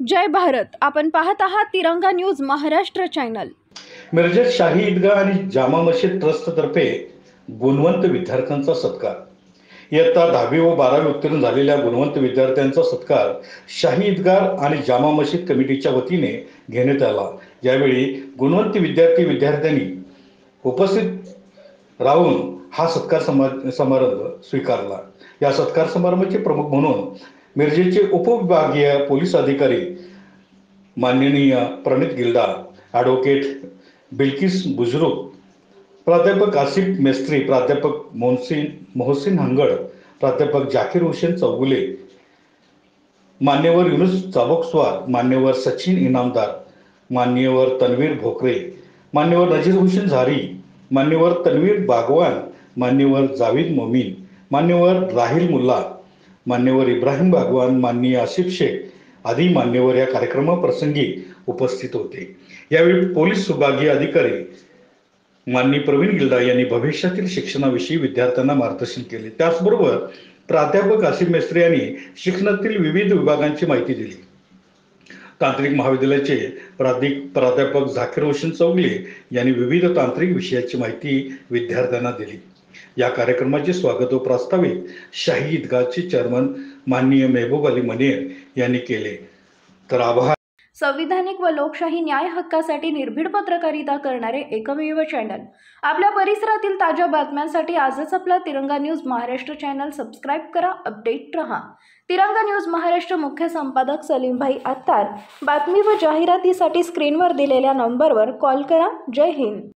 जय भारत. आपण पाहत आहात तिरंगा न्यूज महाराष्ट्र चॅनल. मिरजेत शाही ईदगाह आणि जामा मशीद ट्रस्टतर्फे गुणवंत विद्यार्थ्यांचा सत्कार. इयत्ता 10वी व 12वी उत्तीर्ण झालेल्या गुणवंत विद्यार्थ्यांचा सत्कार शाही ईदगाह आणि जामा मशीद कमिटीच्या वतीने घेण्यात आला. यावेळी गुणवंत विद्यार्थ्यांनी उपस्थित राहून हा सत्कार समारंभ स्वीकारला. या सत्कार समारंभाचे प्रमुख म्हणून मिरजेचे उपविभागीय पोलीस अधिकारी माननीय प्रणित गिल्डा, ॲडव्होकेट बिल्किस बुजुर्ग, प्राध्यापक आसिफ मेस्त्री, प्राध्यापक मोहसिन हंगड, प्राध्यापक जाकीर हुसेन चौगुले, मान्यवर युनुस चाबुकस्वार, मान्यवर सचिन इनामदार, मान्यवर तन्वीर भोकरे, मान्यवर नजीर हुसेन झारी, मान्यवर तन्वीर बागवान, मान्यवर जावेद मोमीन, मान्यवर राहिल मुल्ला, मान्यवर इब्राहिम बागवान, माननीय आसिफ शेख आदी मान्यवर या कार्यक्रमाप्रसंगी उपस्थित होते. यावेळी पोलीस विभागीय अधिकारी माननीय प्रवीण गिल्डा यांनी भविष्यातील शिक्षणाविषयी विद्यार्थ्यांना मार्गदर्शन केले. त्याचबरोबर प्राध्यापक आसिफ मेस्त्री यांनी शिक्षणातील विविध विभागांची माहिती दिली. तांत्रिक महाविद्यालयाचे प्राध्यापक जाकीर हुसेन चौगुले यांनी विविध तांत्रिक विषयाची माहिती विद्यार्थ्यांना दिली. या कार्यक्रमाचे स्वागत व प्रास्ताविक शाही ईदगाहचे चेअरमन माननीय मेहबूब अली मनेर यांनी केले. तर आभार. संविधानिक व लोकशाही न्याय हक्कासाठी निर्भीड पत्रकारिता करणारे एकमेव चॅनल. आपल्या परिसरातील ताज्या बातम्यांसाठी आजच आपला तिरंगा न्यूज महाराष्ट्र चॅनल सबस्क्राईब करा. अपडेट रहा. तिरंगा न्यूज महाराष्ट्र मुख्य संपादक सलीमभाई अत्तार. बातमी व जाहिरातीसाठी स्क्रीनवर दिलेल्या नंबरवर कॉल करा. जय हिंद.